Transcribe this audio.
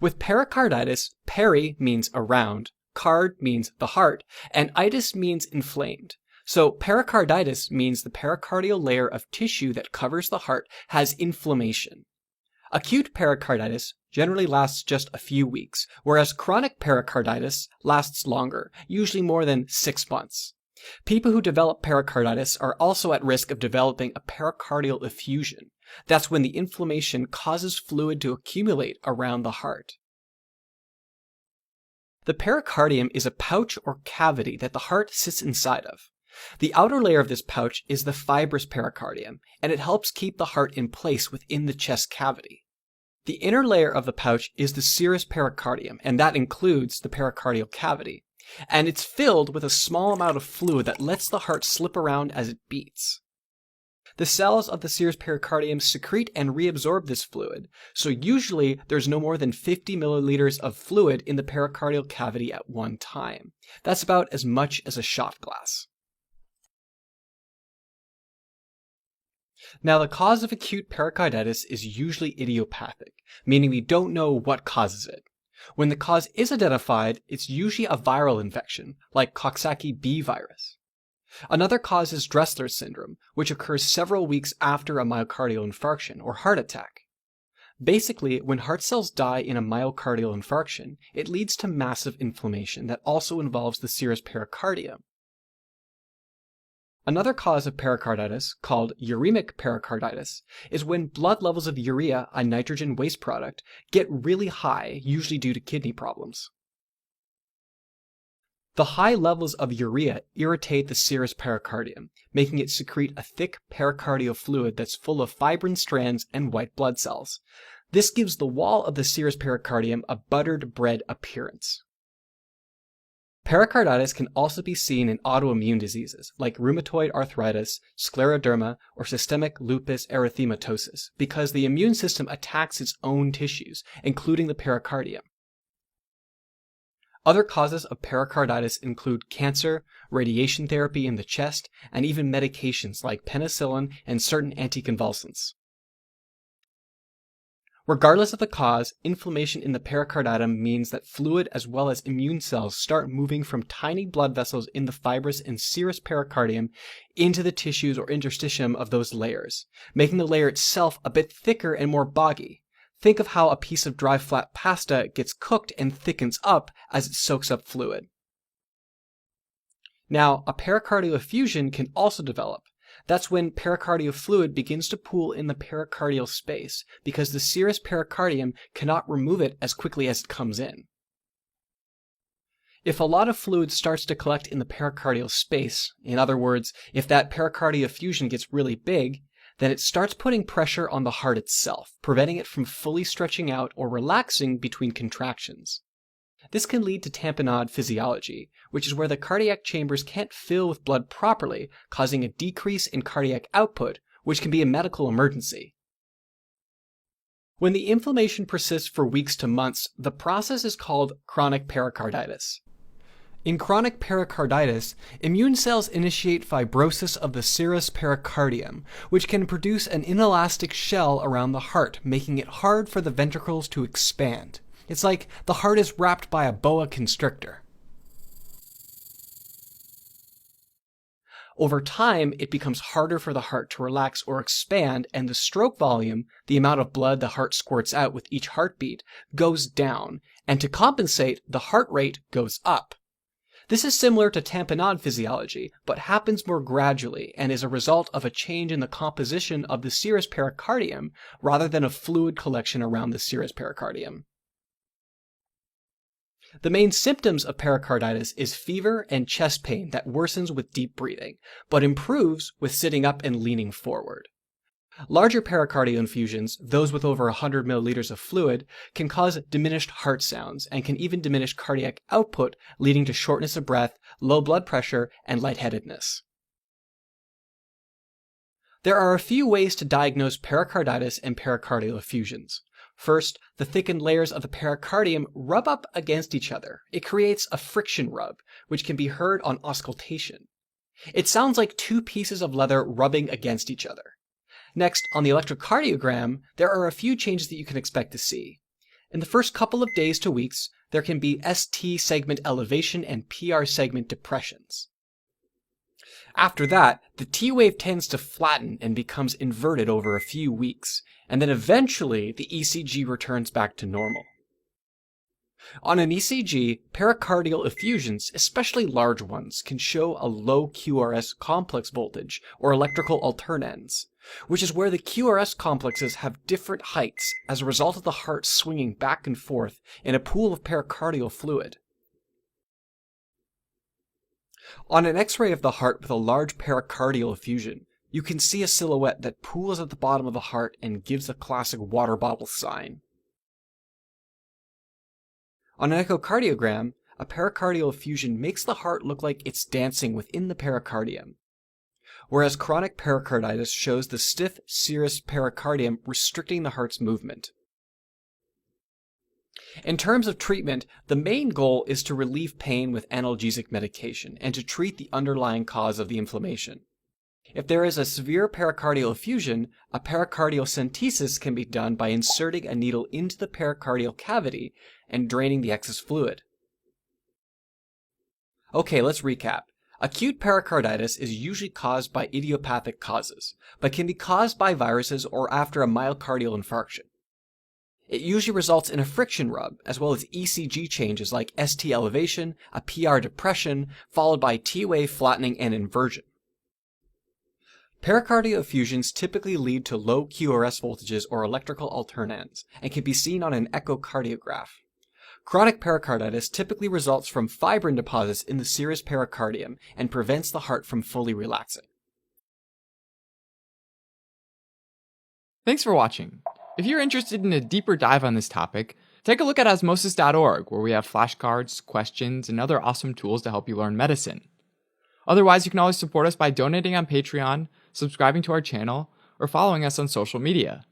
With pericarditis, peri means around, card means the heart, and itis means inflamed. So pericarditis means the pericardial layer of tissue that covers the heart has inflammation. Acute pericarditis generally lasts just a few weeks, whereas chronic pericarditis lasts longer, usually more than 6 months. People who develop pericarditis are also at risk of developing a pericardial effusion. That's when the inflammation causes fluid to accumulate around the heart. The pericardium is a pouch or cavity that the heart sits inside of. The outer layer of this pouch is the fibrous pericardium, and it helps keep the heart in place within the chest cavity. The inner layer of the pouch is the serous pericardium, and that includes the pericardial cavity, and it's filled with a small amount of fluid that lets the heart slip around as it beats. The cells of the serous pericardium secrete and reabsorb this fluid, so usually there's no more than 50 milliliters of fluid in the pericardial cavity at one time. That's about as much as a shot glass. Now, the cause of acute pericarditis is usually idiopathic, meaning we don't know what causes it. When the cause is identified, it's usually a viral infection, like Coxsackie B virus. Another cause is Dressler's syndrome, which occurs several weeks after a myocardial infarction or heart attack. Basically, when heart cells die in a myocardial infarction, it leads to massive inflammation that also involves the serous pericardium. Another cause of pericarditis, called uremic pericarditis, is when blood levels of urea, a nitrogen waste product, get really high, usually due to kidney problems. The high levels of urea irritate the serous pericardium, making it secrete a thick pericardial fluid that's full of fibrin strands and white blood cells. This gives the wall of the serous pericardium a buttered bread appearance. Pericarditis can also be seen in autoimmune diseases like rheumatoid arthritis, scleroderma, or systemic lupus erythematosus because the immune system attacks its own tissues, including the pericardium. Other causes of pericarditis include cancer, radiation therapy in the chest, and even medications like penicillin and certain anticonvulsants. Regardless of the cause, inflammation in the pericardium means that fluid as well as immune cells start moving from tiny blood vessels in the fibrous and serous pericardium into the tissues or interstitium of those layers, making the layer itself a bit thicker and more boggy. Think of how a piece of dry flat pasta gets cooked and thickens up as it soaks up fluid. Now, a pericardial effusion can also develop. That's when pericardial fluid begins to pool in the pericardial space because the serous pericardium cannot remove it as quickly as it comes in. If a lot of fluid starts to collect in the pericardial space, in other words, if that pericardial effusion gets really big, then it starts putting pressure on the heart itself, preventing it from fully stretching out or relaxing between contractions. This can lead to tamponade physiology, which is where the cardiac chambers can't fill with blood properly, causing a decrease in cardiac output, which can be a medical emergency. When the inflammation persists for weeks to months, the process is called chronic pericarditis. In chronic pericarditis, immune cells initiate fibrosis of the serous pericardium, which can produce an inelastic shell around the heart, making it hard for the ventricles to expand. It's like the heart is wrapped by a boa constrictor. Over time, it becomes harder for the heart to relax or expand, and the stroke volume, the amount of blood the heart squirts out with each heartbeat, goes down, and to compensate, the heart rate goes up. This is similar to tamponade physiology, but happens more gradually and is a result of a change in the composition of the serous pericardium rather than a fluid collection around the serous pericardium. The main symptoms of pericarditis is fever and chest pain that worsens with deep breathing, but improves with sitting up and leaning forward. Larger pericardial infusions, those with over 100 milliliters of fluid, can cause diminished heart sounds and can even diminish cardiac output, leading to shortness of breath, low blood pressure, and lightheadedness. There are a few ways to diagnose pericarditis and pericardial effusions. First, the thickened layers of the pericardium rub up against each other. It creates a friction rub, which can be heard on auscultation. It sounds like two pieces of leather rubbing against each other. Next, on the electrocardiogram, there are a few changes that you can expect to see. In the first couple of days to weeks, there can be ST segment elevation and PR segment depressions. After that, the T wave tends to flatten and becomes inverted over a few weeks, and then eventually the ECG returns back to normal. On an ECG, pericardial effusions, especially large ones, can show a low QRS complex voltage or electrical alternans, which is where the QRS complexes have different heights as a result of the heart swinging back and forth in a pool of pericardial fluid. On an X-ray of the heart with a large pericardial effusion, you can see a silhouette that pools at the bottom of the heart and gives a classic water bottle sign. On an echocardiogram, a pericardial effusion makes the heart look like it's dancing within the pericardium, whereas chronic pericarditis shows the stiff serous pericardium restricting the heart's movement. In terms of treatment, the main goal is to relieve pain with analgesic medication and to treat the underlying cause of the inflammation. If there is a severe pericardial effusion, a pericardiocentesis can be done by inserting a needle into the pericardial cavity and draining the excess fluid. Okay, let's recap. Acute pericarditis is usually caused by idiopathic causes, but can be caused by viruses or after a myocardial infarction. It usually results in a friction rub, as well as ECG changes like ST elevation, a PR depression, followed by T wave flattening and inversion. Pericardial effusions typically lead to low QRS voltages or electrical alternans, and can be seen on an echocardiograph. Chronic pericarditis typically results from fibrin deposits in the serous pericardium and prevents the heart from fully relaxing. Thanks for watching. If you're interested in a deeper dive on this topic, take a look at osmosis.org, where we have flashcards, questions, and other awesome tools to help you learn medicine. Otherwise, you can always support us by donating on Patreon, subscribing to our channel, or following us on social media.